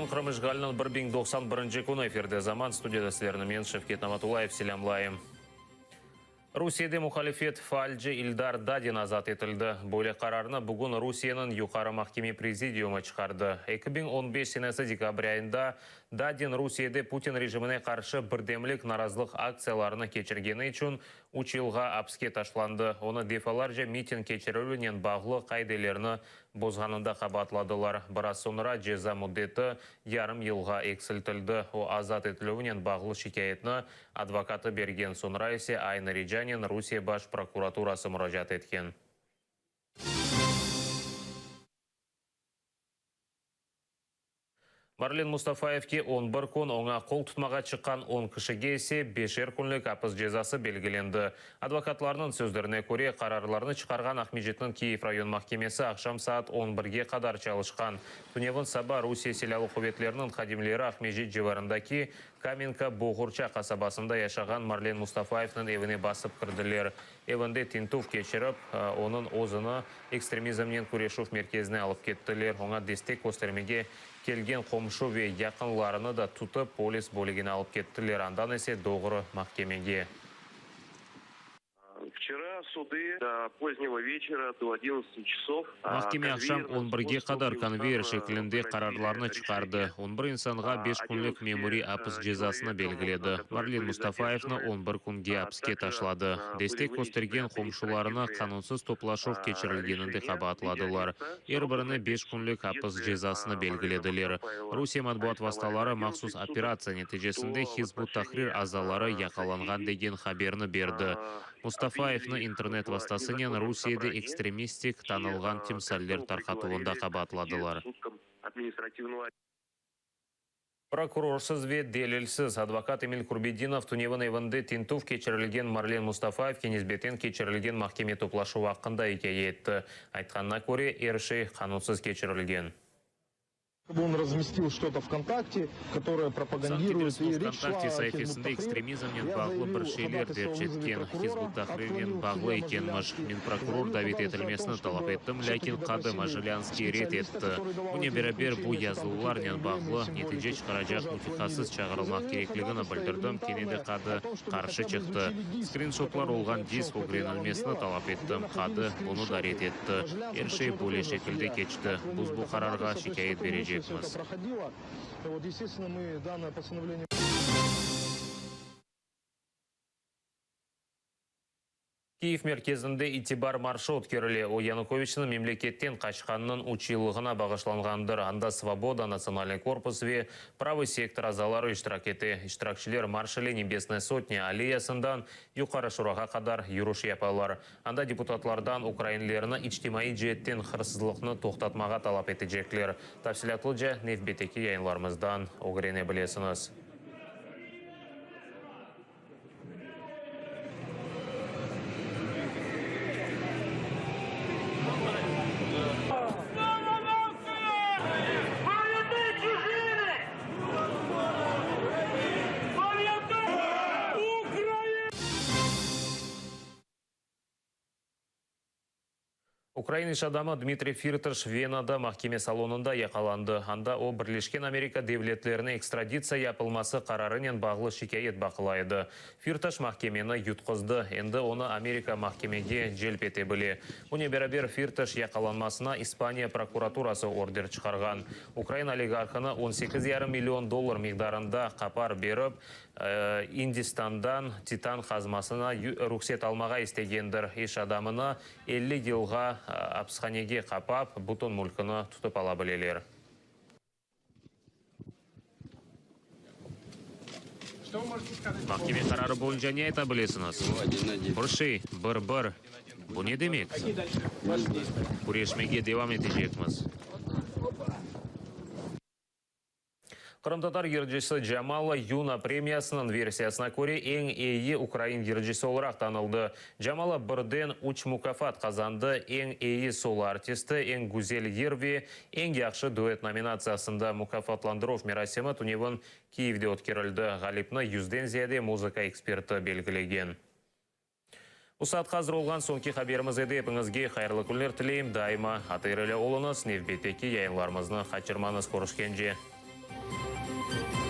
Казахстан Кырмышгалынан 1091 күні эфирде заман студияда сілеріні мен Шевкет Наматулаев селямлайым. Русияда мұхалифет фальджи Ильдар Дадин азат етілді. Бөлек қарарына бүгін Русияның юқары махкеме президиумы шығарды. 2015 сенесі декабрь айында Дадин Русияда Путин режиміне қаршы бірдемлік наразылық акцияларыны кечіргені үшін 3 жылға апске ташланды. Оны дефаларжа митинг кечірілінен бағлы қайделеріні бозғанында қабатладылар. Біраз соныра жеза мұддеті ярым елға ексілтілді. О азат етілуінен бағлы шикаетіні адвокаты берген соныра есе Айна Риджанин Русия баш прокуратурасы мұражат еткен. Марлен Мустафаевке 11 күн оңа қол тұтмаға шыққан 10 кішіге есе 5 күнлік апыз жезасы белгіленді. Адвокатларының сөздеріне көре қарарларыны шығарған Ахмежеттің Киев район махкемесі ақшам саат 11-ге қадар чалышқан. Түневін саба Русия селялы құветлерінің қадимлері Ахмежет жеварындаки Каменка Боғырча қасабасында яшаған Марлен Мустафаевның евіне басып кірділер. Евінде тинтув кешіріп, оның озыны экстремизмнен күрешув мерkezіне алып кеттілер. Оңа дестек көстермеге келген қомшу ве яқынларыны да тұтып полис бөлігіне алып кеттілер. Андан есе доғыры махкемеге. Вчера суды до позднего вечера, до 11 часов. Махкеме ақшам 11-ге қадар конвейер шекілінде қарарларыны шығарды. 11 инсанға 5 күнлік мемори апыс жезасыны белгіледі. Марлен Мустафаевны 11 күнге апыске ташлады. Дестек көстерген қомшыларына қанунсыз топлашув кечірілгенінде қабатладылар. Ербіріні 5 күнлік апыс жезасыны белгіледілер. Русия матбуат васталары мақсус операция нәтижесінде Хизбут Тахрир азалары яқаланған деген хаберні берді. Мустафаевны интернет вастасынен Русияда экстремистик танылған тимсаллер тарқатуында қабатладылар. Прокурорсыз ве делилсіз адвокат Эмиль Курбединов Туневын евінде тинтув кечірілген Марлен Мустафаев кенезбетен кечірілген махкеме топлашу вақында екеге етті. Айтқанына көре ерші қанунсыз кечірілген. Он разместил что-то ВКонтакте, которое пропагандирует и речь шла о сайфесінде экстремизмнен бағлы бір шейлер деп жеткен. Хизбут Тахрирден бағлы екенміш. Мен прокурор Давид етілмесіні талап еттім, ләкин қады Мажылянский рет етті. Бұне берабер бұл язылуларнен бағлы нетеже шығарajaq мутихасыз чағырылмақ кереклігіні білдірдім, кенеде қады қаршы чықты. Скриншотлар олған диск огренілмесіні талап еттім, қады бұны да рет етті. Ершей бөле шекілде кечті. Бұз бұл қарарға шикайет бережек. Вот, естественно, мы данное постановление... Киев мерkezінде итибар маршрут керілі. О Януковичінің мемлекеттен қашқанның училығына бағышланғандыр. Анда Свобода, Национальный корпус ве правый сектор азалары иштирак еті. Иштиракчилер маршали Небесной сотни аллеясындан юқары шураға қадар юруш япалар. Анда депутатлардан украинлеріні ичтимаи жеттен қырсызлықны тоқтатмаға талап етежеклер. Тапсилатлы жа нефбетеки яйынларымыздан оғырене білесіңіз. Украина адамы Дмитрий Фирташ Венада махкеме салонында яқаланды. Анда о Бірлешкен Америка девлетлеріне экстрадиция япылмасы қарарынен бағлы шикайет бақылайды. Фирташ махкемені ютқызды. Енді оны Америка махкемеге желп ете біле. Бұне берабер Фирташ яқаланмасына Испания прокуратурасы ордер шығарған. Украина олигархына 18,5 миллион доллар миқдарында қапар беріп, Индистандан титан қазмасына рұқсет алмаға істегендір. Еш адамына 50 жылға апсханеге қапап, бұтын мүлкіні тұтып ала білелер. Махкеме қарары бойынша не айта білесіңіз? Бұрши, бір-бір. Бұл не демек? Күрешмеге девам етежекміз. Қырым-татар ерджесі Джамала Юна премиясының версиясына көре ең ейі Украин ерджесі оларақ танылды. Джамала бірден 3 мукафат қазанды. Ең ейі сол артисті, ең гүзел ерве, ең яқшы дуэт номинациясында мукафатландыров мерасемі Туневын Киевде өткерілді. Ғалипны 100-ден зияде музыка эксперті белгілеген. Усат қазір олған сонки хаберіміз еді епіңізге қайырлы күнлер тілейм. Дайма атайрылы олыңыз, невбетекі яйынларымызны қачырманыз көрішкенже. России.